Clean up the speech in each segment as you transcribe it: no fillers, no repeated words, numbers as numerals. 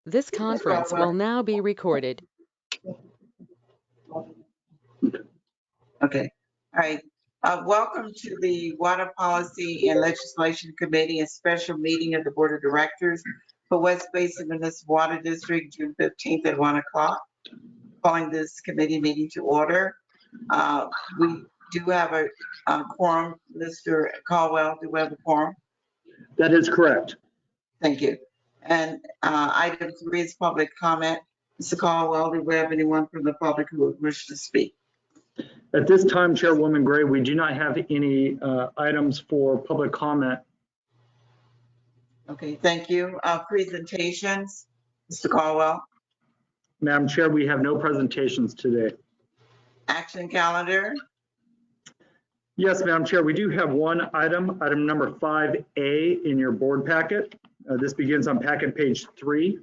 This conference will now be recorded. Okay. All right. Welcome to the Water Policy and Legislation Committee and special meeting of the Board of Directors for West Basin Municipal Water District, June 15th at 1 o'clock. Calling this committee meeting to order. We do have a quorum. Mr. Caldwell, do we have a quorum? That is correct. Thank you. And item 3 is public comment. Mr. Caldwell, do we have anyone from the public who would wish to speak? At this time, Chairwoman Gray, we do not have any items for public comment. Okay, thank you. Presentations, Mr. Caldwell. Madam Chair, we have no presentations today. Action calendar. Yes, Madam Chair, we do have one item number 5A in your board packet. This begins on packet page 3.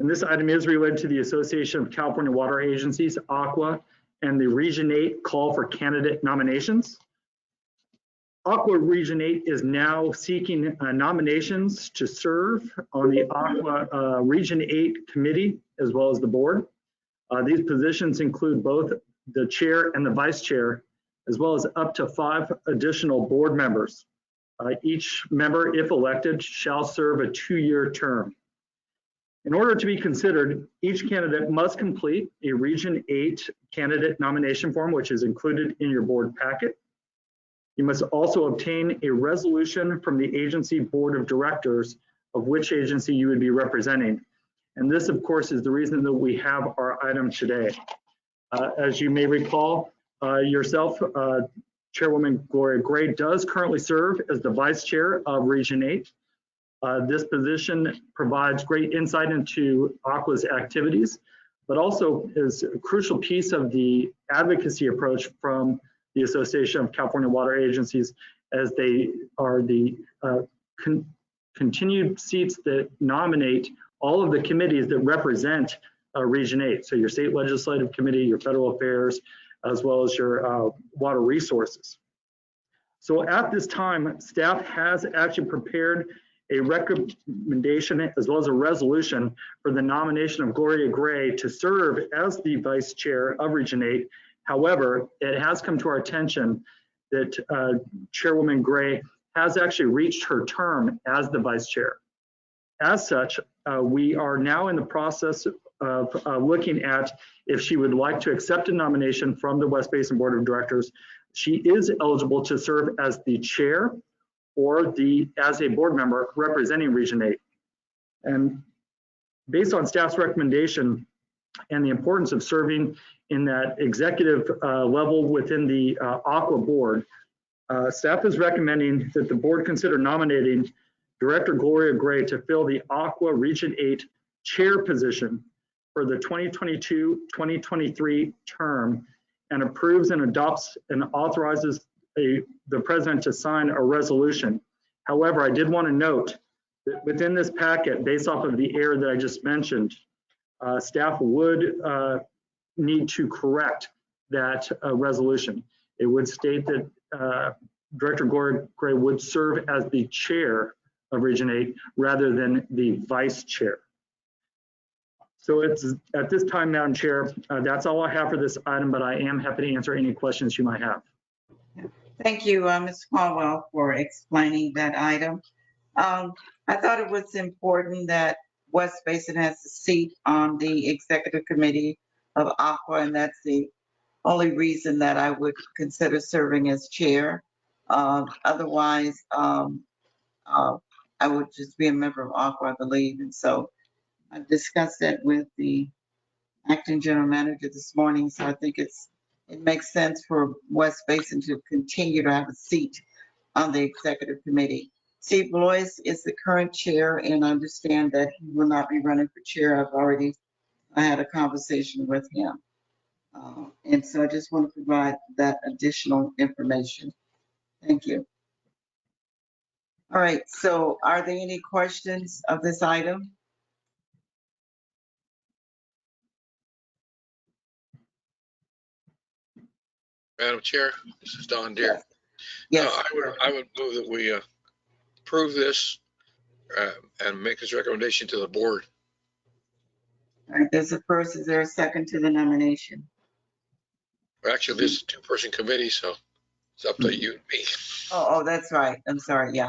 And this item is related to the Association of California Water Agencies, ACWA, and the Region 8 call for candidate nominations. ACWA Region 8 is now seeking nominations to serve on the ACWA Region 8 committee as well as the board. These positions include both the chair and the vice chair, as well as up to 5 additional board members. Each member, if elected, shall serve a 2-year term. In order to be considered, each candidate must complete a Region 8 candidate nomination form, which is included in your board packet. You must also obtain a resolution from the agency board of directors of which agency you would be representing. And this, of course, is the reason that we have our item today. As you may recall, yourself, Chairwoman Gloria Gray, does currently serve as the vice chair of Region 8. This position provides great insight into ACWA's activities, but also is a crucial piece of the advocacy approach from the Association of California Water Agencies, as they are the continued seats that nominate all of the committees that represent Region 8. So your state legislative committee, your federal affairs, as well as your water resources. So at this time, staff has actually prepared a recommendation as well as a resolution for the nomination of Gloria Gray to serve as the vice chair of Region 8. However, it has come to our attention that Chairwoman Gray has actually reached her term as the vice chair. As such, we are now in the process of looking at if she would like to accept a nomination from the West Basin Board of Directors. She is eligible to serve as the chair or as a board member representing Region 8. And based on staff's recommendation and the importance of serving in that executive level within the ACWA board, staff is recommending that the board consider nominating Director Gloria Gray to fill the ACWA Region 8 chair position for the 2022-2023 term, and approves and adopts and authorizes the president to sign a resolution. However, I did want to note that within this packet, based off of the error that I just mentioned, staff would need to correct that resolution. It would state that Director Gloria Gray would serve as the chair of Region 8 rather than the vice chair. So it's at this time, Madam Chair, that's all I have for this item, but I am happy to answer any questions you might have. Thank you, Mr. Caldwell, for explaining that item. I thought it was important that West Basin has a seat on the executive committee of ACWA, and that's the only reason that I would consider serving as chair. Otherwise, I would just be a member of ACWA, I believe. And so I discussed that with the acting general manager this morning. So I think it makes sense for West Basin to continue to have a seat on the executive committee. Steve Blois is the current chair, and I understand that he will not be running for chair. I had a conversation with him. And so I just want to provide that additional information. Thank you. All right, so are there any questions of this item? Madam Chair, this is Don Deere. Yes. I would move that we approve this and make his recommendation to the board. All right, there's a first. Is there a second to the nomination? Actually, this is a two-person committee, so it's up to you and me. Oh, that's right. I'm sorry. Yeah.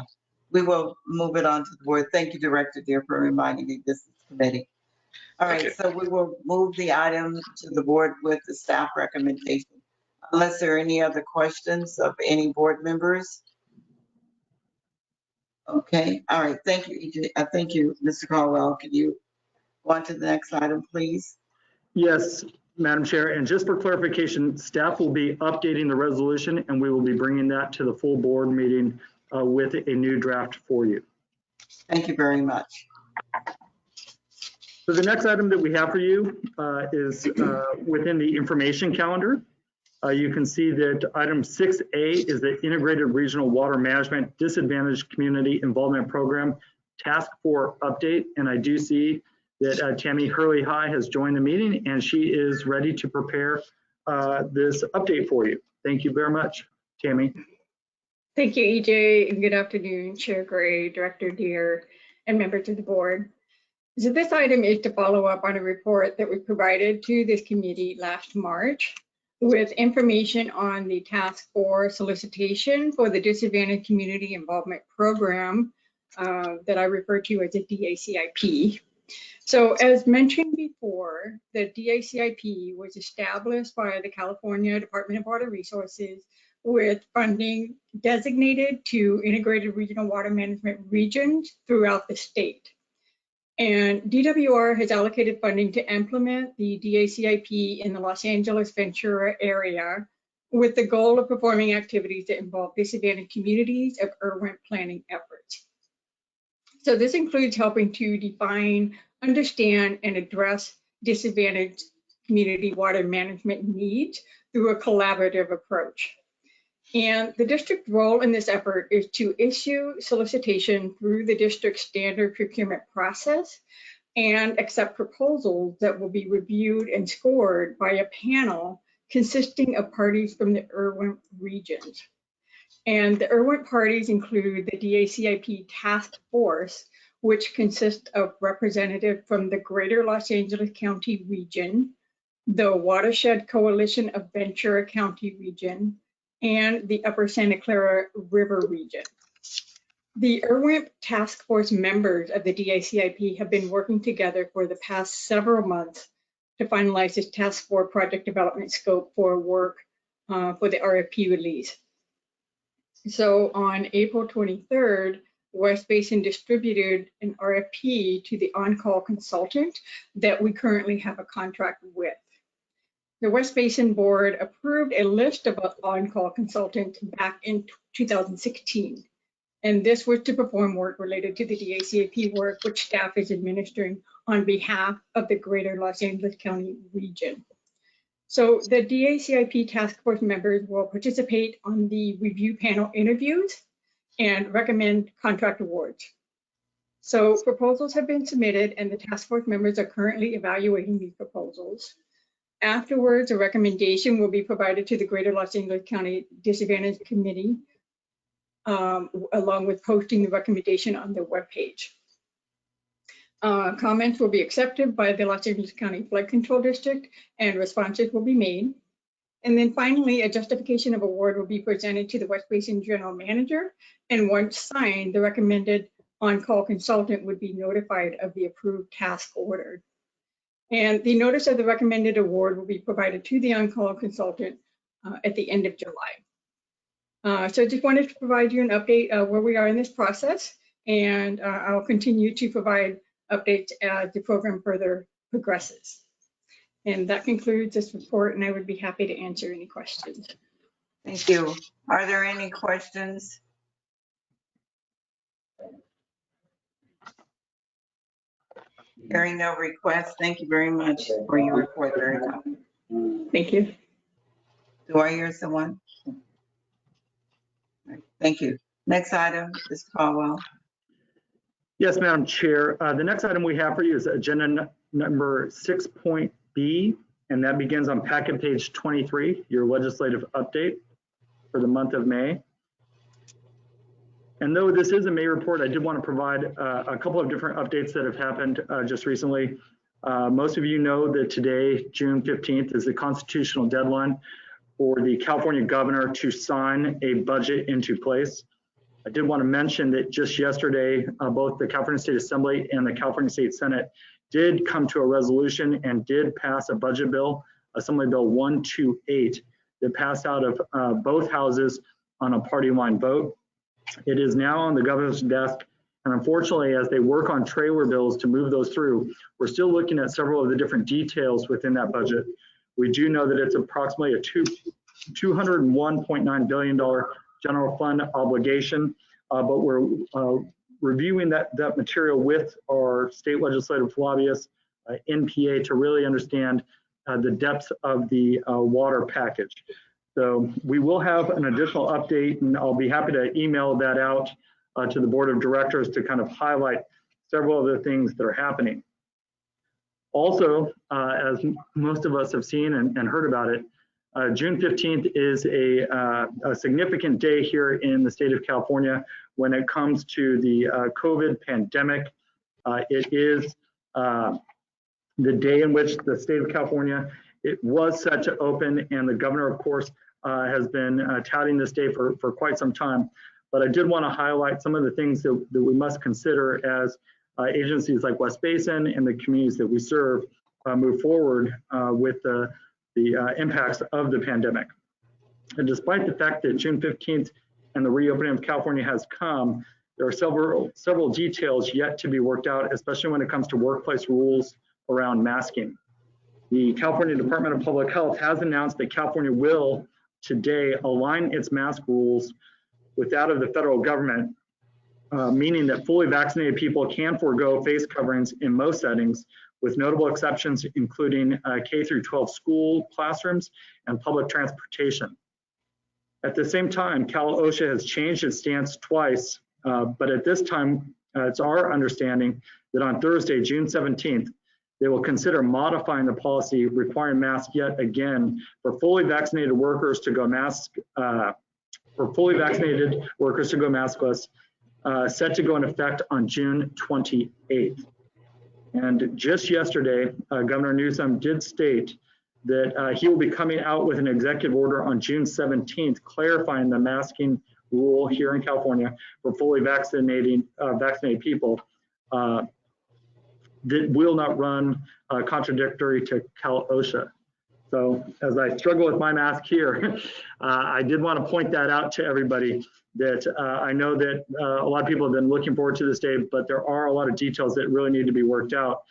We will move it on to the board. Thank you, Director Deere, for reminding me this is committee. All right, Okay. so we will move the item to the board with the staff recommendation. Unless there are any other questions of any board members? Okay, all right, thank you, EJ. Thank you, Mr. Caldwell. Can you go on to the next item, please? Yes, Madam Chair, and just for clarification, staff will be updating the resolution and we will be bringing that to the full board meeting with a new draft for you. Thank you very much. So the next item that we have for you is within the information calendar. You can see that item 6A is the Integrated Regional Water Management Disadvantaged Community Involvement Program Task Force Update. And I do see that Tammy Hurley High has joined the meeting and she is ready to prepare this update for you. Thank you very much, Tammy. Thank you, EJ, and good afternoon, Chair Gray, Director Deere, and members of the board. So this item is to follow up on a report that was provided to this committee last March with information on the task force solicitation for the Disadvantaged Community Involvement Program that I refer to as the DACIP. So as mentioned before, the DACIP was established by the California Department of Water Resources with funding designated to integrated regional water management regions throughout the state. And DWR has allocated funding to implement the DACIP in the Los Angeles Ventura area with the goal of performing activities that involve disadvantaged communities of IRWIMP planning efforts. So this includes helping to define, understand, and address disadvantaged community water management needs through a collaborative approach. And the district role in this effort is to issue solicitation through the district standard procurement process and accept proposals that will be reviewed and scored by a panel consisting of parties from the IRWIMP regions. And the IRWIMP parties include the DACIP task force, which consists of representatives from the Greater Los Angeles County region, the Watershed Coalition of Ventura County region, and the Upper Santa Clara River region. The IRWIMP task force members of the DACIP have been working together for the past several months to finalize this task force project development scope for work for the RFP release. So on April 23rd, West Basin distributed an RFP to the on-call consultant that we currently have a contract with. The West Basin Board approved a list of on-call consultants back in 2016. And this was to perform work related to the DACIP work, which staff is administering on behalf of the Greater Los Angeles County region. So the DACIP task force members will participate on the review panel interviews and recommend contract awards. So proposals have been submitted and the task force members are currently evaluating these proposals. Afterwards, a recommendation will be provided to the Greater Los Angeles County Disadvantaged Committee, along with posting the recommendation on their webpage. Comments will be accepted by the Los Angeles County Flood Control District and responses will be made. And then finally, a justification of award will be presented to the West Basin General Manager. And once signed, the recommended on-call consultant would be notified of the approved task order. And the notice of the recommended award will be provided to the on-call consultant at the end of July. So I just wanted to provide you an update of where we are in this process, and I'll continue to provide updates as the program further progresses. And that concludes this report, and I would be happy to answer any questions. Thank you. Are there any questions? Hearing no requests, thank you very much for your report, very well. Thank you. Do I hear someone? Thank you. Next item, Mr. Caldwell. Yes, Madam Chair. The next item we have for you is agenda number 6.B, and that begins on packet page 23, your legislative update for the month of May. And though this is a May report, I did want to provide a couple of different updates that have happened just recently. Most of you know that today, June 15th, is the constitutional deadline for the California governor to sign a budget into place. I did want to mention that just yesterday, both the California State Assembly and the California State Senate did come to a resolution and did pass a budget bill, Assembly Bill 128, that passed out of both houses on a party line vote. It is now on the governor's desk, and unfortunately, as they work on trailer bills to move those through, we're still looking at several of the different details within that budget. We do know that it's approximately a $201.9 billion general fund obligation, but we're reviewing that material with our state legislative lobbyists, NPA, to really understand the depth of the water package. So we will have an additional update, and I'll be happy to email that out to the board of directors to kind of highlight several of the things that are happening. Also, as most of us have seen and heard about it, June 15th is a significant day here in the state of California when it comes to the COVID pandemic. It is the day in which the state of California, it was set to open, and the governor, of course, has been touting this day for quite some time. But I did want to highlight some of the things that we must consider as agencies like West Basin and the communities that we serve move forward with the impacts of the pandemic. And despite the fact that June 15th and the reopening of California has come, there are several details yet to be worked out, especially when it comes to workplace rules around masking. The California Department of Public Health has announced that California will today align its mask rules with that of the federal government, meaning that fully vaccinated people can forego face coverings in most settings, with notable exceptions including K through 12 school classrooms and public transportation. At the same time, Cal OSHA has changed its stance twice, but at this time, it's our understanding that on Thursday, June 17th, they will consider modifying the policy requiring masks yet again for fully vaccinated workers to go maskless, set to go in effect on June 28th. And just yesterday, Governor Newsom did state that he will be coming out with an executive order on June 17th, clarifying the masking rule here in California for fully vaccinated people that will not run contradictory to Cal OSHA. So as I struggle with my mask here, I did want to point that out to everybody that I know that a lot of people have been looking forward to this day, but there are a lot of details that really need to be worked out.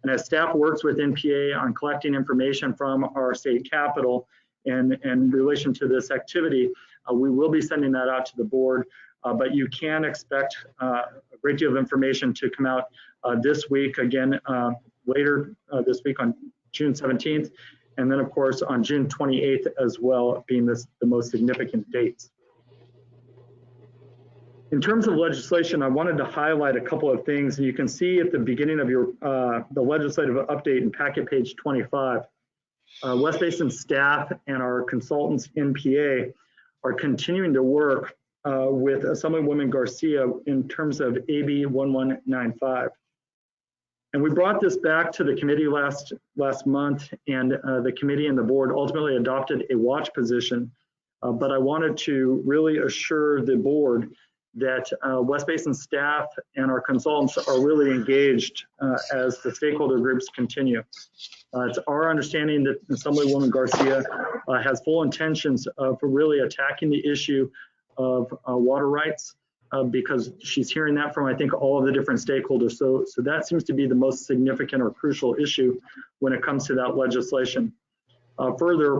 And as staff works with NPA on collecting information from our state capitol and in relation to this activity, we will be sending that out to the board, but you can expect a great deal of information to come out this week, again, later this week on June 17th, and then of course on June 28th as well, being the most significant dates. In terms of legislation, I wanted to highlight a couple of things, and you can see at the beginning of your the legislative update in packet page 25, West Basin staff and our consultants NPA are continuing to work with Assemblywoman Garcia in terms of AB 1195. And we brought this back to the committee last month, and the committee and the board ultimately adopted a watch position. But I wanted to really assure the board that West Basin staff and our consultants are really engaged as the stakeholder groups continue. It's our understanding that Assemblywoman Garcia has full intentions of really attacking the issue of water rights because she's hearing that from, I think, all of the different stakeholders. So that seems to be the most significant or crucial issue when it comes to that legislation. Further,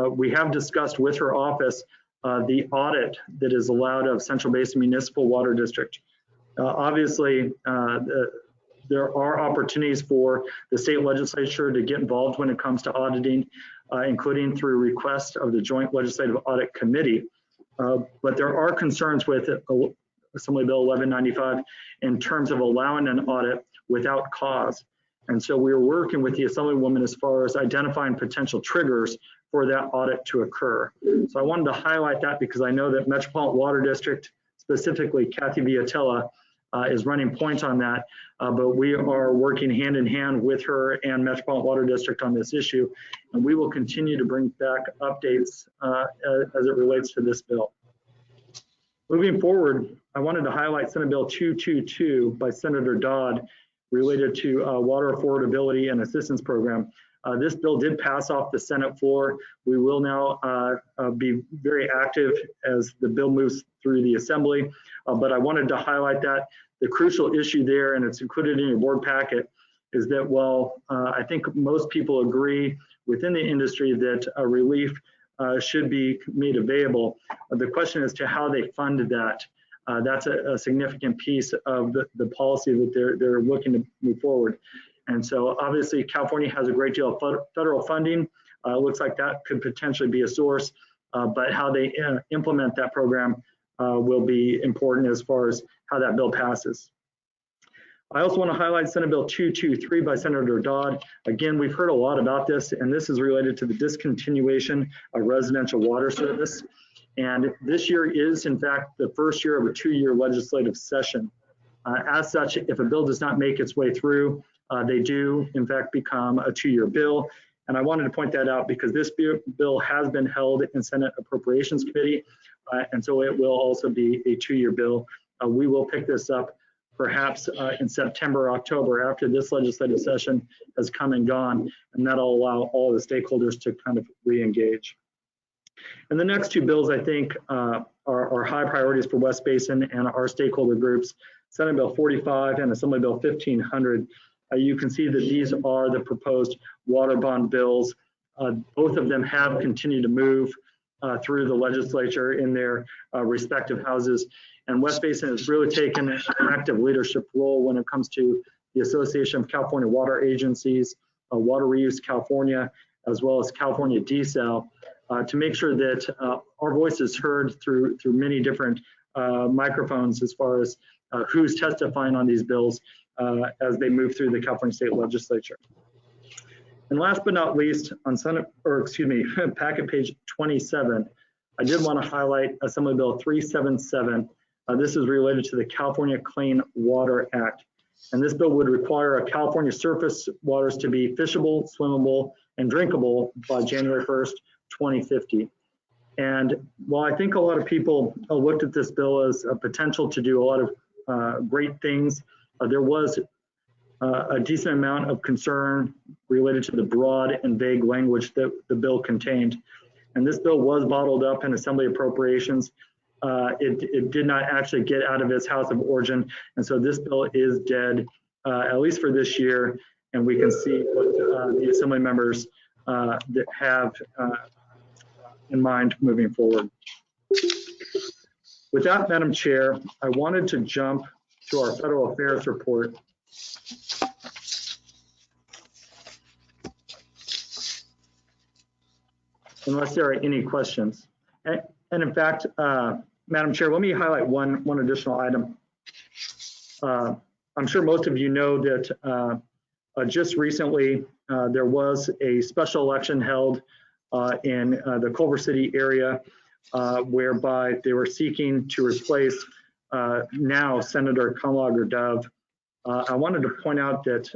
we have discussed with her office the audit that is allowed of Central Basin Municipal Water District. Obviously, there are opportunities for the state legislature to get involved when it comes to auditing, including through request of the Joint Legislative Audit Committee. But there are concerns with Assembly Bill 1195 in terms of allowing an audit without cause. And so we are working with the Assemblywoman as far as identifying potential triggers for that audit to occur. So I wanted to highlight that because I know that Metropolitan Water District, specifically Kathy Viatella, is running point on that, but we are working hand in hand with her and Metropolitan Water District on this issue, and we will continue to bring back updates as it relates to this bill. Moving forward, I wanted to highlight Senate Bill 222 by Senator Dodd related to water affordability and assistance program. This bill did pass off the Senate floor. We will now be very active as the bill moves through the Assembly, but I wanted to highlight that the crucial issue there, and it's included in your board packet, is that while I think most people agree within the industry that a relief should be made available, the question as to how they fund that. That's a significant piece of the policy that they're looking to move forward. And so obviously California has a great deal of federal funding. It looks like that could potentially be a source, but how they implement that program will be important as far as how that bill passes. I also want to highlight Senate Bill 223 by Senator Dodd. Again, we've heard a lot about this, and this is related to the discontinuation of residential water service. And this year is, in fact, the first year of a 2-year legislative session. As such, if a bill does not make its way through, they do, in fact, become a 2-year bill. And I wanted to point that out because this bill has been held in Senate Appropriations Committee, and so it will also be a 2-year bill. We will pick this up perhaps in September, October, after this legislative session has come and gone, and that'll allow all the stakeholders to kind of re-engage. And the next 2 bills, I think, are high priorities for West Basin and our stakeholder groups, Senate Bill 45 and Assembly Bill 1500. You can see that these are the proposed water bond bills. Both of them have continued to move through the legislature in their respective houses. And West Basin has really taken an active leadership role when it comes to the Association of California Water Agencies, Water Reuse California, as well as California DSAL, to make sure that our voice is heard through many different microphones as far as who's testifying on these bills as they move through the California State Legislature. And last but not least, on packet page 27, I did want to highlight Assembly Bill 377. This is related to the California Clean Water Act. And this bill would require California surface waters to be fishable, swimmable, and drinkable by January 1st, 2050. And while I think a lot of people looked at this bill as a potential to do a lot of great things, there was a decent amount of concern related to the broad and vague language that the bill contained. And this bill was bottled up in Assembly Appropriations. It did not actually get out of its house of origin. And so this bill is dead, at least for this year. And we can see what the Assembly members that have in mind moving forward. With that, Madam Chair, I wanted to jump to our federal affairs report. Unless there are any questions. And in fact, Madam Chair, let me highlight one additional item. I'm sure most of you know that just recently there was a special election held in the Culver City area whereby they were seeking to replace now Senator Kamalager Dove. I wanted to point out that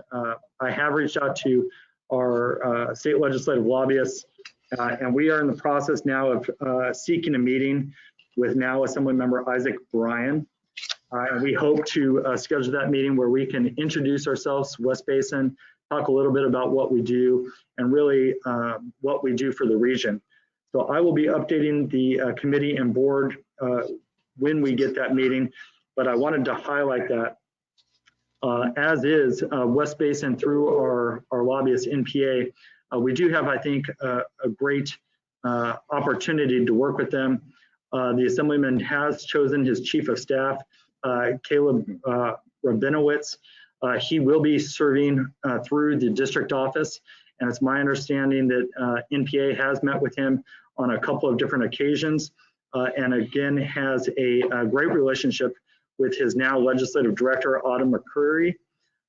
I have reached out to our state legislative lobbyists, and we are in the process now of seeking a meeting with now Assemblymember Isaac Bryan. And we hope to schedule that meeting where we can introduce ourselves, West Basin, talk a little bit about what we do, and really what we do for the region. So I will be updating the committee and board when we get that meeting, but I wanted to highlight that as is West Basin through our lobbyist NPA, we do have, I think, a great opportunity to work with them. The Assemblyman has chosen his chief of staff, Caleb Rabinowitz. He will be serving through the district office, and it's my understanding that NPA has met with him on a couple of different occasions, and again has a great relationship with his now legislative director, Autumn McCreary.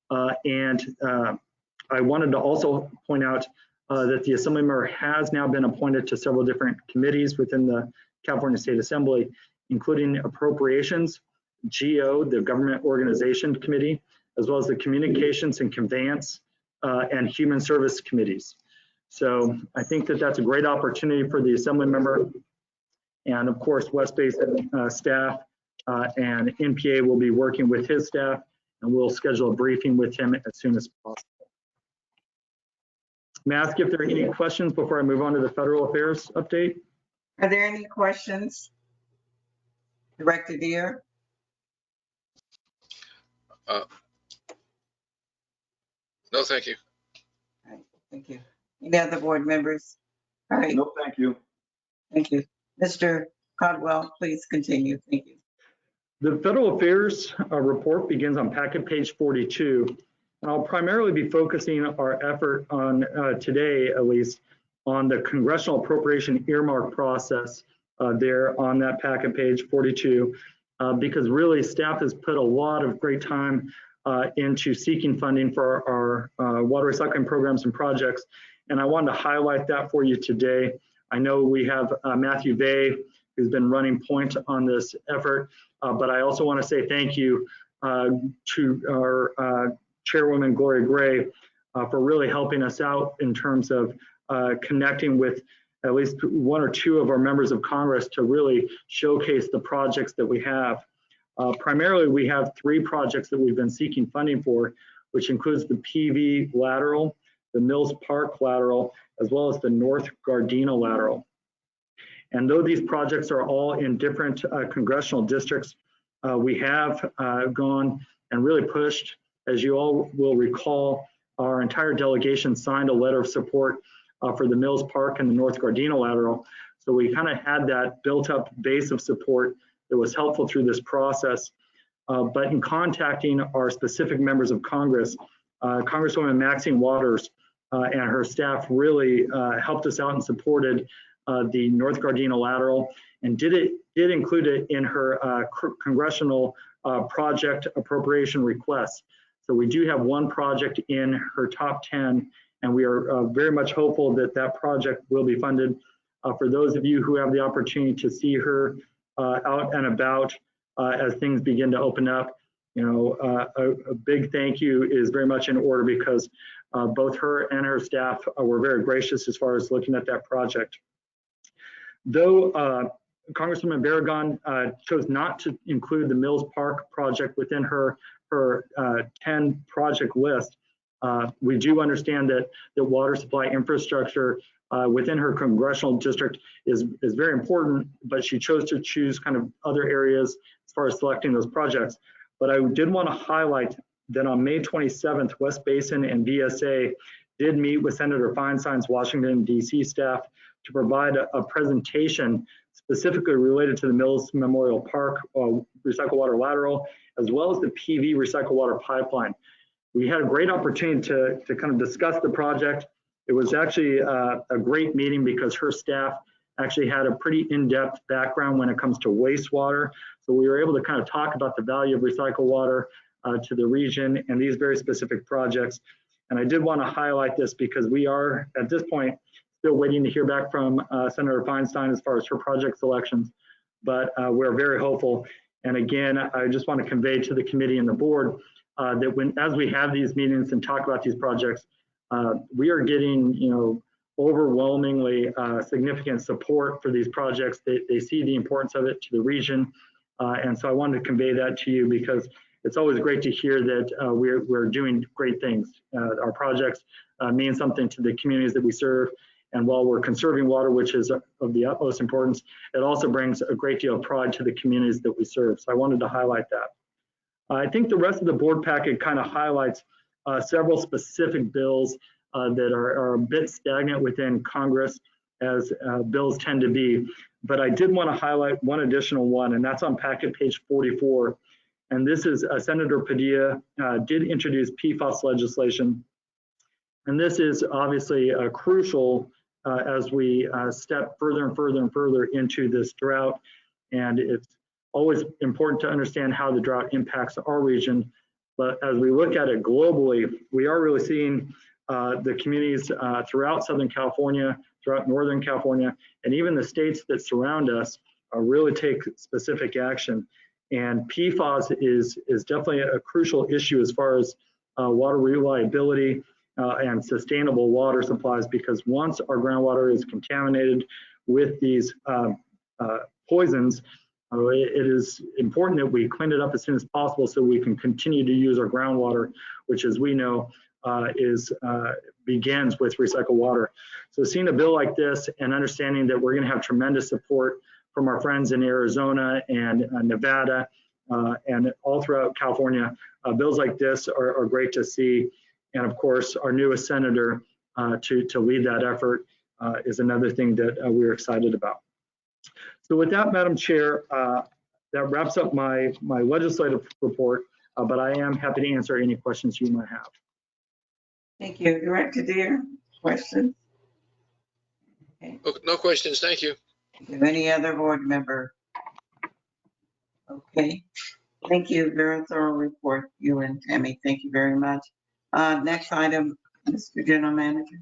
I wanted to also point out that the Assemblymember has now been appointed to several different committees within the California State Assembly, including Appropriations, GO, the Government Organization Committee, as well as the Communications and Conveyance and Human Service Committees. So I think that that's a great opportunity for the Assembly member. And of course, West Basin staff and NPA will be working with his staff, and we'll schedule a briefing with him as soon as possible. May I ask if there are any questions before I move on to the federal affairs update? Are there any questions? Director Deere? No, thank you. All right, thank you. Any other board members? All right, No, thank you. thank you. Mr. Caldwell, please continue. Thank you. The federal affairs report begins on packet page 42. And I'll primarily be focusing our effort on today, at least, on the congressional appropriation earmark process there on that packet page 42, because really staff has put a lot of great time into seeking funding for our water recycling programs and projects. And I wanted to highlight that for you today. I know we have Matthew Vey, who's been running point on this effort, but I also want to say thank you to our Chairwoman Gloria Gray for really helping us out in terms of connecting with at least one or two of our members of Congress to really showcase the projects that we have. Primarily, we have 3 projects that we've been seeking funding for, which includes the PV lateral, the Mills Park lateral, as well as the North Gardena lateral. And though these projects are all in different congressional districts, we have gone and really pushed. As you all will recall, our entire delegation signed a letter of support for the Mills Park and the North Gardena lateral. So we kind of had that built up base of support that was helpful through this process. But in contacting our specific members of Congress, Congresswoman Maxine Waters and her staff really helped us out and supported the North Gardena lateral, and did include it in her congressional project appropriation request. So we do have one project in her top 10, and we are very much hopeful that that project will be funded. For those of you who have the opportunity to see her out and about as things begin to open up, you know, a big thank you is very much in order, because both her and her staff were very gracious as far as looking at that project. Though Congresswoman Barragan chose not to include the Mills Park project within her 10 project list, we do understand that the water supply infrastructure within her congressional district is very important, but she chose to choose kind of other areas as far as selecting those projects. But I did want to highlight that on May 27th, West Basin and VSA did meet with Senator Feinstein's Washington, D.C. staff to provide a presentation specifically related to the Mills Memorial Park recycled water lateral, as well as the PV recycled water pipeline. We had a great opportunity to kind of discuss the project. It was actually a great meeting because her staff actually had a pretty in-depth background when it comes to wastewater. So we were able to kind of talk about the value of recycled water to the region and these very specific projects. And I did want to highlight this because we are, at this point, still waiting to hear back from Senator Feinstein as far as her project selections, but we're very hopeful. And again, I just want to convey to the committee and the board that as we have these meetings and talk about these projects, we are getting, you know, overwhelmingly significant support for these projects. They see the importance of it to the region. And so I wanted to convey that to you because it's always great to hear that we're doing great things. Our projects mean something to the communities that we serve. And while we're conserving water, which is of the utmost importance, it also brings a great deal of pride to the communities that we serve. So I wanted to highlight that. I think the rest of the board packet kind of highlights several specific bills that are a bit stagnant within Congress, as bills tend to be. But I did want to highlight one additional one, and that's on packet page 44. And this is Senator Padilla did introduce PFAS legislation. And this is obviously crucial as we step further and further and further into this drought. And it's always important to understand how the drought impacts our region. But as we look at it globally, we are really seeing the communities throughout Southern California, throughout Northern California, and even the states that surround us really take specific action. And PFAS is definitely a crucial issue as far as water reliability and sustainable water supplies, because once our groundwater is contaminated with these poisons, it is important that we clean it up as soon as possible so we can continue to use our groundwater, which, as we know, begins with recycled water. So seeing a bill like this and understanding that we're going to have tremendous support from our friends in Arizona and Nevada and all throughout California, bills like this are great to see. And of course, our newest senator to lead that effort is another thing that we're excited about. So with that, Madam Chair, that wraps up my legislative report, but I am happy to answer any questions you might have. Thank you. Director Deere, questions? No questions, thank you. Do any other board member? Okay. Thank you. Very thorough report, you and Tammy. Thank you very much. Next item, Mr. General Manager.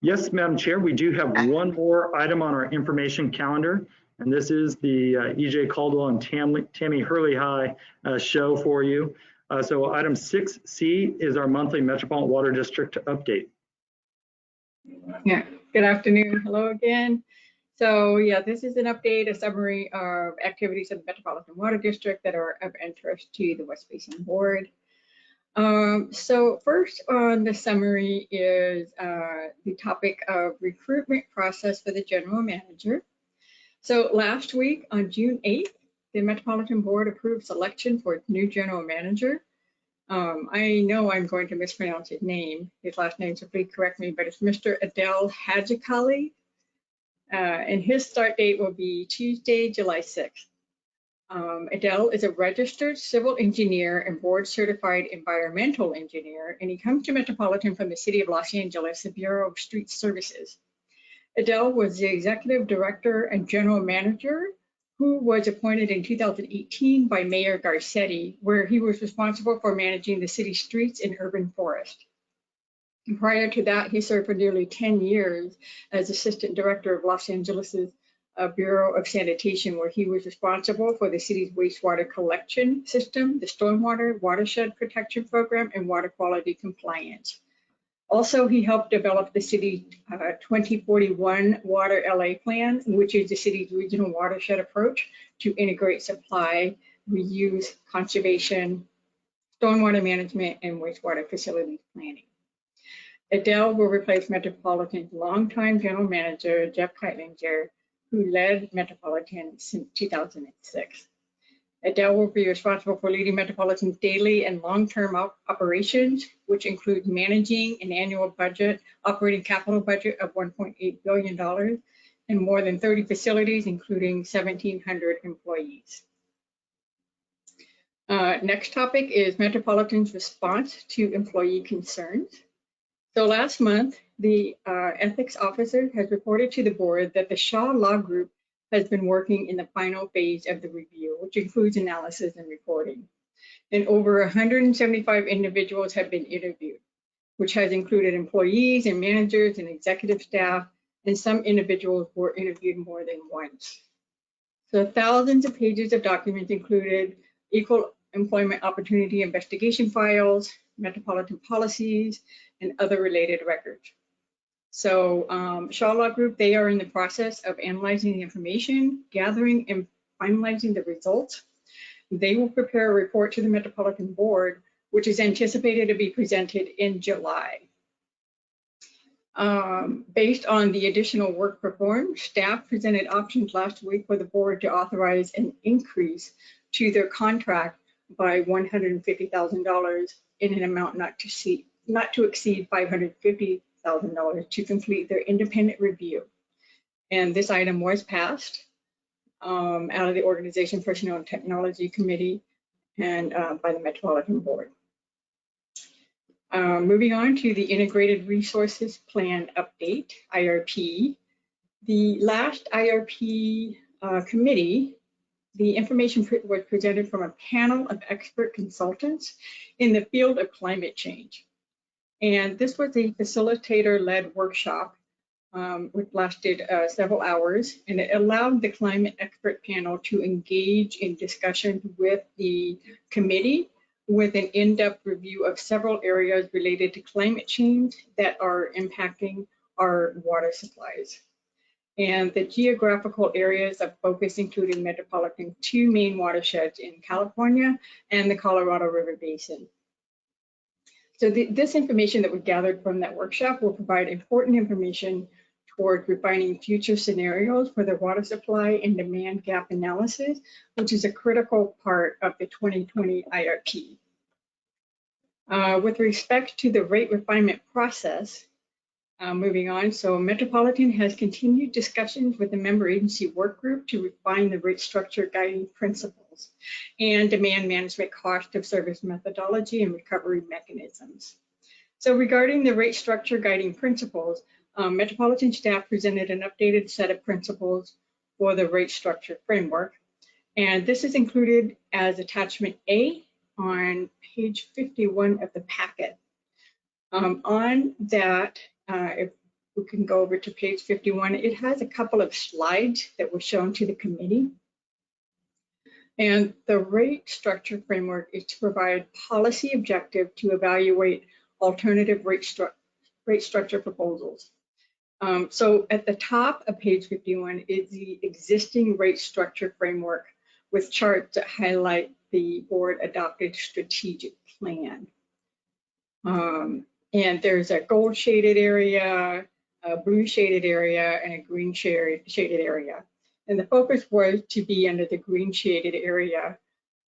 Yes, Madam Chair, we do have one more item on our information calendar, and this is the EJ Caldwell and Tammy Hurley High show for you. So item 6C is our monthly Metropolitan Water District update. Yeah, good afternoon. Hello again. So yeah, this is an update, a summary of activities of the Metropolitan Water District that are of interest to the West Basin Board. So first on the summary is the topic of recruitment process for the general manager. So last week on June 8th, the Metropolitan Board approved selection for its new general manager. I know I'm going to mispronounce his name, his last name, so please correct me, but it's Mr. Adel Hajikali. And his start date will be Tuesday, July 6th. Adel is a registered civil engineer and board certified environmental engineer, and he comes to Metropolitan from the city of Los Angeles, the Bureau of Street Services. Adel was the executive director and general manager who was appointed in 2018 by Mayor Garcetti, where he was responsible for managing the city streets and urban forest. And prior to that, he served for nearly 10 years as assistant director of Los Angeles's Bureau of Sanitation, where he was responsible for the city's wastewater collection system, the stormwater watershed protection program, and water quality compliance. Also, he helped develop the city's 2041 Water LA plan, which is the city's regional watershed approach to integrate supply, reuse, conservation, stormwater management, and wastewater facilities planning. Adel will replace Metropolitan's longtime general manager, Jeff Keitlinger, who led Metropolitan since 2006. Adel will be responsible for leading Metropolitan's daily and long-term operations, which include managing an annual budget, operating capital budget of $1.8 billion, and more than 30 facilities, including 1,700 employees. Next topic is Metropolitan's response to employee concerns. So last month, the ethics officer has reported to the board that the Shaw Law Group has been working in the final phase of the review, which includes analysis and reporting. And over 175 individuals have been interviewed, which has included employees and managers and executive staff, and some individuals were interviewed more than once. So thousands of pages of documents included equal employment opportunity investigation files, Metropolitan policies, and other related records. So Shaw Law Group, they are in the process of analyzing the information, gathering and finalizing the results. They will prepare a report to the Metropolitan Board, which is anticipated to be presented in July. Based on the additional work performed, staff presented options last week for the board to authorize an increase to their contract by $150,000 in an amount not to exceed $550,000 to complete their independent review. And this item was passed out of the Organization Personnel and Technology Committee and by the Metropolitan Board. Moving on to the Integrated Resources Plan Update, IRP. The last IRP committee, the information was presented from a panel of expert consultants in the field of climate change. And this was a facilitator-led workshop which lasted several hours, and it allowed the climate expert panel to engage in discussions with the committee with an in-depth review of several areas related to climate change that are impacting our water supplies. And the geographical areas of focus included Metropolitan's 2 main watersheds in California and the Colorado River Basin. So this information that we gathered from that workshop will provide important information toward refining future scenarios for the water supply and demand gap analysis, which is a critical part of the 2020 IRP. With respect to the rate refinement process, moving on, so Metropolitan has continued discussions with the member agency work group to refine the rate structure guiding principles and demand management cost of service methodology and recovery mechanisms. So regarding the rate structure guiding principles, Metropolitan staff presented an updated set of principles for the rate structure framework. And this is included as attachment A on page 51 of the packet. On that, if we can go over to page 51, it has a couple of slides that were shown to the committee. And the rate structure framework is to provide policy objective to evaluate alternative rate structure proposals. So at the top of page 51 is the existing rate structure framework with charts that highlight the board adopted strategic plan. And there's a gold shaded area, a blue shaded area, and a green shaded area. And the focus was to be under the green shaded area,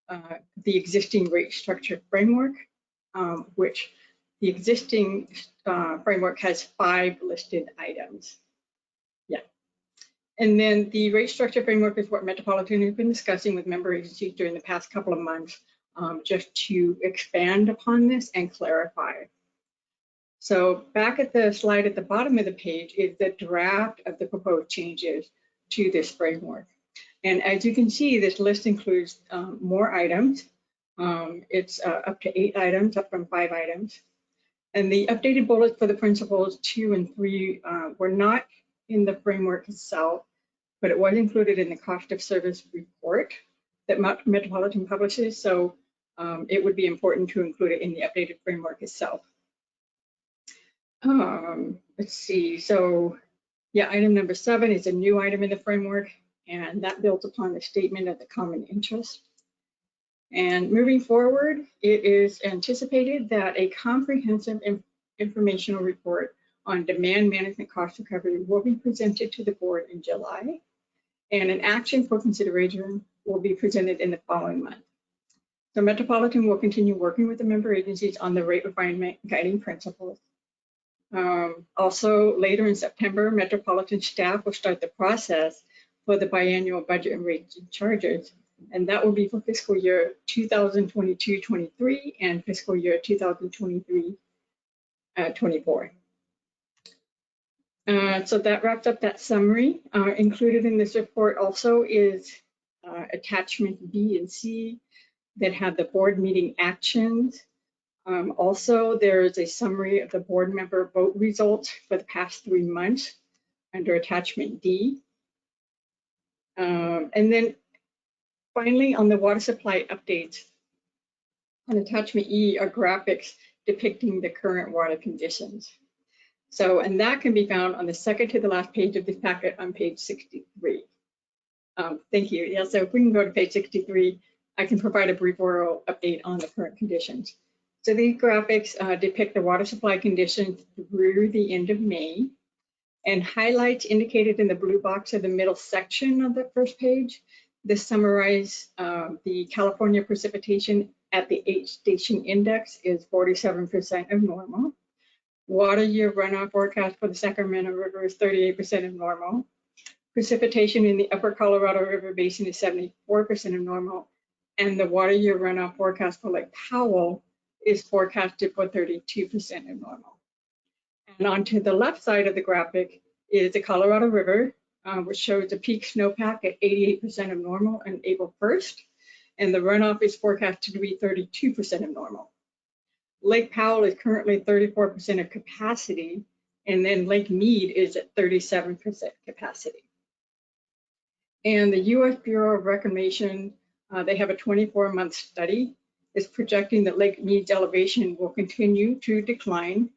the existing rate structure framework, which the existing framework has 5 listed items. Yeah. And then the rate structure framework is what Metropolitan has been discussing with member agencies during the past couple of months, just to expand upon this and clarify. So back at the slide at the bottom of the page is the draft of the proposed changes to this framework. And as you can see, this list includes more items. It's up to 8 items, up from 5 items. And the updated bullets for the principles 2 and 3 were not in the framework itself, but it was included in the cost of service report that Metropolitan publishes. So it would be important to include it in the updated framework itself. Let's see, so yeah, item number 7 is a new item in the framework, and that builds upon the statement of the common interest. And moving forward, it is anticipated that a comprehensive informational report on demand management cost recovery will be presented to the board in July, and an action for consideration will be presented in the following month. So Metropolitan will continue working with the member agencies on the rate refinement guiding principles. Also, later in September, Metropolitan staff will start the process for the biannual budget and rates and charges, and that will be for fiscal year 2022-23 and fiscal year 2023-24. So that wraps up that summary. Included in this report also is attachment B and C that have the board meeting actions. Also, there is a summary of the board member vote results for the past 3 months under attachment D. And then finally, on the water supply updates, on attachment E are graphics depicting the current water conditions. So, and that can be found on the second to the last page of this packet on page 63. Thank you. Yeah, so if we can go to page 63, I can provide a brief oral update on the current conditions. So these graphics depict the water supply conditions through the end of May, and highlights indicated in the blue box of the middle section of the first page. This summarizes the California precipitation at the H station index is 47% of normal. Water year runoff forecast for the Sacramento River is 38% of normal. Precipitation in the upper Colorado River Basin is 74% of normal. And the water year runoff forecast for Lake Powell is forecasted for 32% of normal. And on to the left side of the graphic is the Colorado River, which shows a peak snowpack at 88% of normal on April 1st. And the runoff is forecasted to be 32% of normal. Lake Powell is currently 34% of capacity, And then Lake Mead is at 37% capacity. And the U.S. Bureau of Reclamation, they have a 24-month study, is projecting that Lake Mead's elevation will continue to decline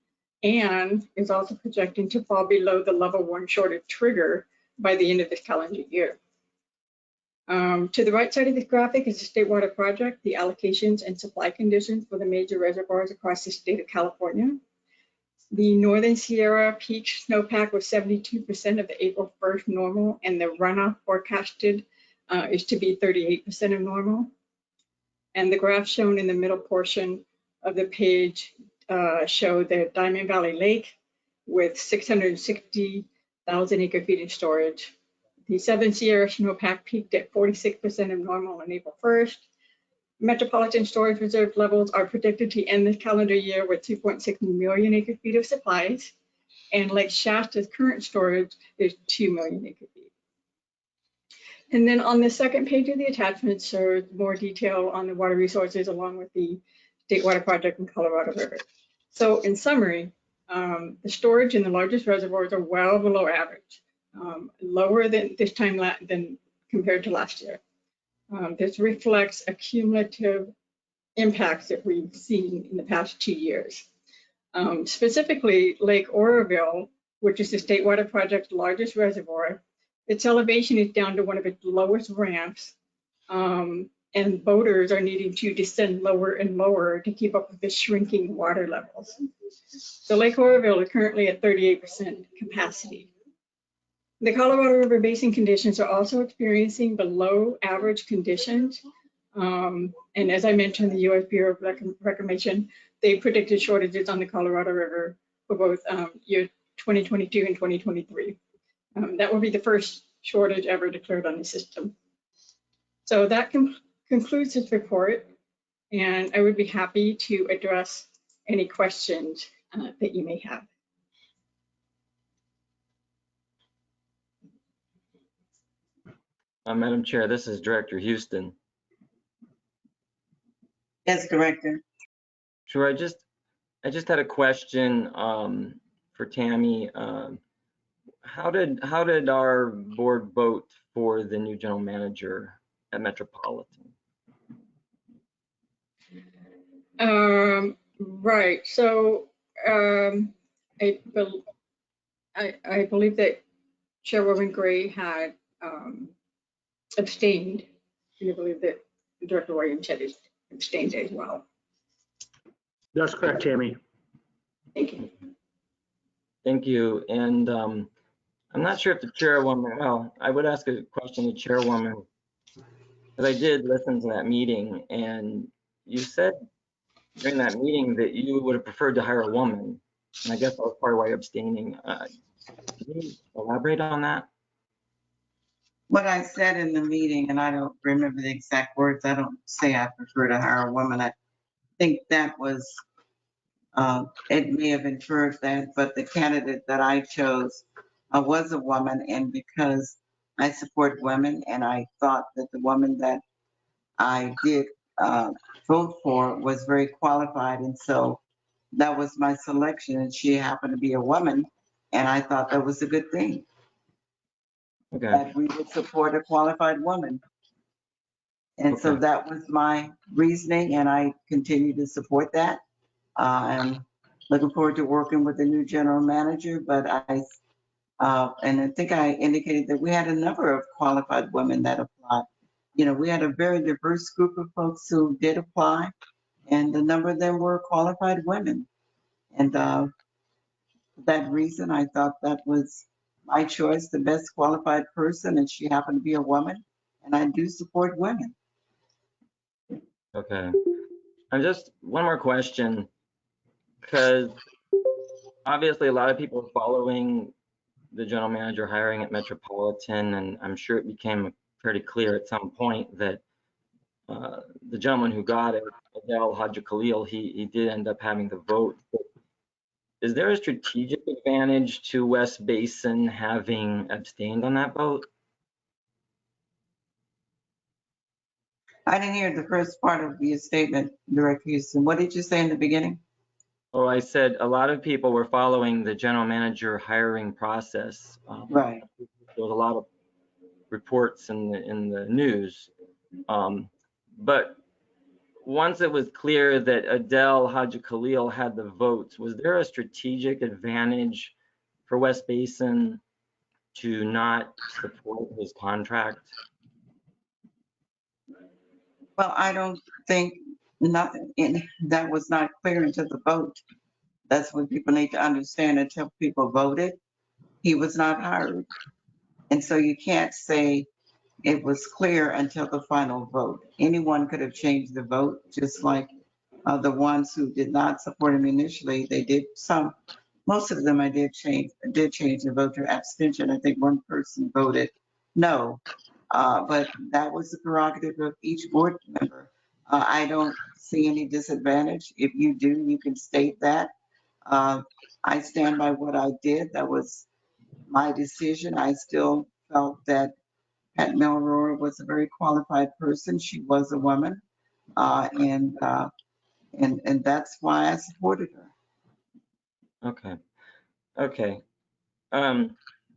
and is also projecting to fall below the level 1 shortage trigger by the end of this calendar year. To the right side of this graphic is the State Water Project, the allocations and supply conditions for the major reservoirs across the state of California. The Northern Sierra peak snowpack was 72% of the April 1st normal, and the runoff forecasted is to be 38% of normal. And the graph shown in the middle portion of the page show the Diamond Valley Lake with 660,000 acre-feet in storage. The Southern Sierra snowpack peaked at 46% of normal on April 1st. Metropolitan storage reserve levels are predicted to end this calendar year with 2.6 million acre-feet of supplies, and Lake Shasta's current storage is 2 million acre-feet. And then on the second page of the attachment shows more detail on the water resources along with the State Water Project in Colorado River. So in summary, the storage in the largest reservoirs are well below average, lower than this time than compared to last year. This reflects accumulative impacts that we've seen in the past 2 years. Specifically, Lake Oroville, which is the State Water Project's largest reservoir, its elevation is down to one of its lowest ramps, and boaters are needing to descend lower and lower to keep up with the shrinking water levels. So Lake Oroville is currently at 38% capacity. The Colorado River Basin conditions are also experiencing below average conditions. And as I mentioned, the U.S. Bureau of Reclamation, they predicted shortages on the Colorado River for both year 2022 and 2023. That will be the first shortage ever declared on the system. So that concludes this report, and I would be happy to address any questions that you may have. Madam Chair, this is Director Houston. Yes, Director. Sure, I just had a question for Tammy. How did our board vote for the new general manager at Metropolitan? Right. So I believe that Chairwoman Gray had abstained. I believe that Director Williams had abstained as well. That's correct, Tammy. Thank you. Thank you. And I'm not sure if the chairwoman, well, I would ask a question to Chairwoman, because I did listen to that meeting, and you said during that meeting that you would have preferred to hire a woman, and I guess that was part of why you're abstaining. Can you elaborate on that? What I said in the meeting, and I don't remember the exact words, I don't say I prefer to hire a woman. I think that was, it may have inferred that, but the candidate that I chose was a woman, and because I support women, and I thought that the woman that I did vote for was very qualified, and so that was my selection, and she happened to be a woman, and I thought that was a good thing. Okay. That we would support a qualified woman. And so Okay. that was my reasoning, and I continue to support that. I'm looking forward to working with the new general manager, but and I think I indicated that we had a number of qualified women that applied. You know, we had a very diverse group of folks who did apply, and a number of them were qualified women. And for that reason, I thought that was my choice, the best qualified person, and she happened to be a woman, and I do support women. Okay. And just one more question, because obviously a lot of people are following the general manager hiring at Metropolitan, and I'm sure it became pretty clear at some point that the gentleman who got it, Adel Hadji Khalil, he did end up having the vote. But is there a strategic advantage to West Basin having abstained on that vote? I didn't hear the first part of your statement, Director Houston. What did you say in the beginning? Oh, I said a lot of people were following the general manager hiring process. Right. There was a lot of reports in the news. But once it was clear that Adele Haji Khalil had the votes, was there a strategic advantage for West Basin to not support his contract? Well, I don't think nothing in that was not clear until the vote. That's what people need to understand. Until people voted, he was not hired. And so you can't say it was clear until the final vote. Anyone could have changed the vote, just like the ones who did not support him initially. They did some, most of them I did change the vote to abstention. I think one person voted no. But that was the prerogative of each board member. I don't see any disadvantage. If you do, you can state that. Uh, I stand by what I did. That was my decision. I still felt that Pat Melrose was a very qualified person. She was a woman, and that's why I supported her. Okay. Okay. I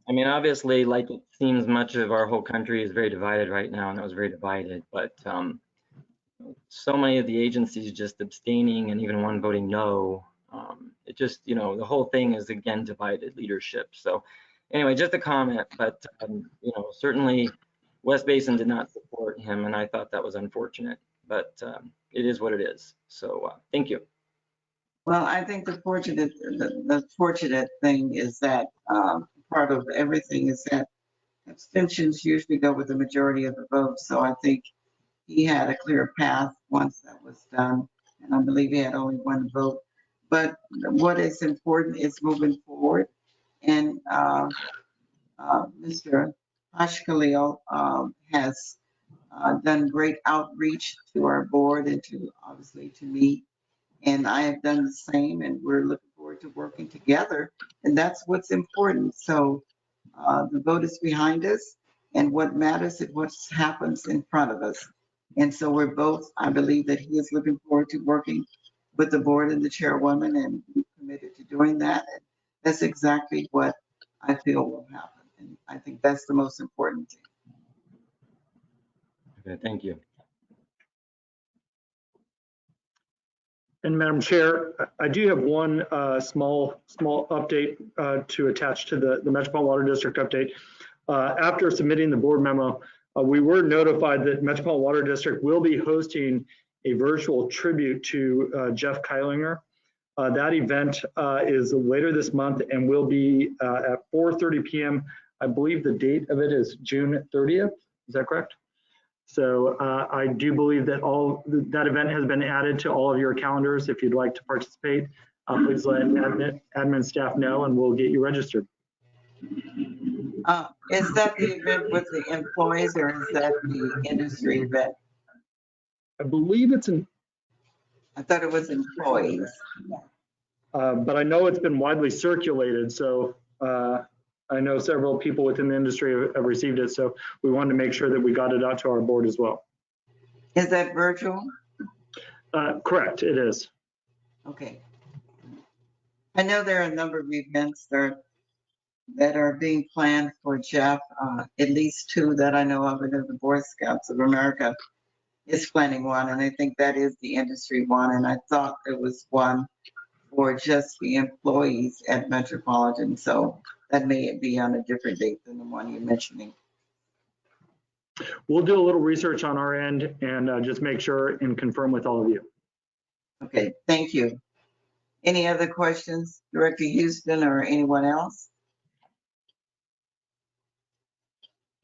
mean, obviously, like it seems much of our whole country is very divided right now, and it was very divided, but so many of the agencies just abstaining and even one voting no. It just, you know, the whole thing is again divided leadership. So anyway, just a comment, but you know, certainly West Basin did not support him, and I thought that was unfortunate, but it is what it is. So thank you. Well, I think the fortunate thing is that part of everything is that abstentions usually go with the majority of the votes. So I think he had a clear path once that was done, and I believe he had only one vote. But what is important is moving forward, and Mr. Khalil has done great outreach to our board and to obviously to me. And I have done the same, and we're looking forward to working together. And that's what's important. So the vote is behind us, and what matters is what happens in front of us. And so we're both, I believe that he is looking forward to working with the board and the chairwoman, and we're committed to doing that. And that's exactly what I feel will happen. And I think that's the most important thing. Okay, thank you. And Madam Chair, I do have one small update to attach to the Metropolitan Water District update. After submitting the board memo, we were notified that Metropolitan Water District will be hosting a virtual tribute to Jeff Keilinger. That event is later this month and will be at 4:30 p.m. I believe the date of it is June 30th. Is that correct? So I do believe that that event has been added to all of your calendars. If you'd like to participate, please let admin staff know and we'll get you registered. Is that the event with the employees, or is that the industry event? I believe it's I thought it was employees. but I know it's been widely circulated. So I know several people within the industry have received it. So we wanted to make sure that we got it out to our board as well. Is that virtual? Correct, it is. Okay. I know there are a number of events that are being planned for Jeff, at least two that I know of. I know the Boy Scouts of America is planning one, and I think that is the industry one. And I thought there was one for just the employees at Metropolitan. So that may be on a different date than the one you're mentioning. We'll do a little research on our end and just make sure and confirm with all of you. Okay, thank you. Any other questions, Director Houston or anyone else?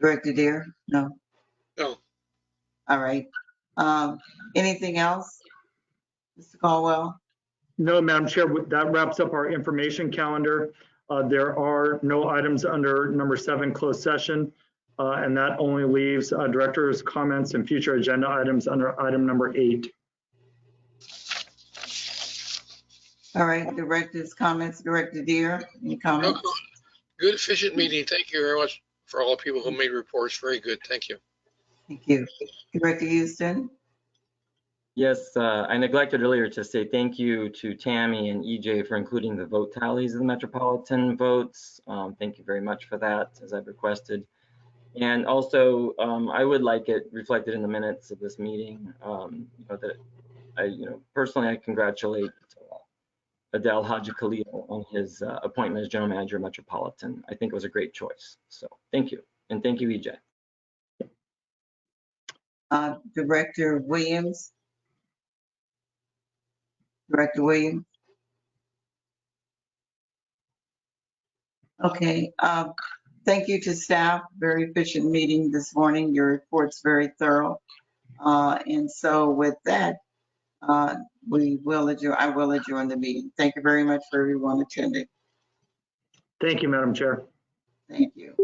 Director Deere? No? No. All right. Anything else, Mr. Caldwell? No, Madam Chair, that wraps up our information calendar. There are no items under number 7, closed session, and that only leaves director's comments and future agenda items under item number 8. All right, director's comments. Director Deere, any comments? No, good, efficient meeting. Thank you very much for all the people who made reports. Very good. Thank you. Thank you. Director Houston? Yes, I neglected earlier to say thank you to Tammy and EJ for including the vote tallies of the Metropolitan votes. Thank you very much for that, as I've requested. And also, I would like it reflected in the minutes of this meeting, that personally, I congratulate Adel Haji Khalil on his appointment as general manager of Metropolitan. I think it was a great choice. So thank you. And thank you, EJ. Director Williams. Director Williams. Okay. Thank you to staff. Very efficient meeting this morning. Your report's very thorough. And so with that, we will adjourn. I will adjourn the meeting. Thank you very much for everyone attending. Thank you, Madam Chair. Thank you.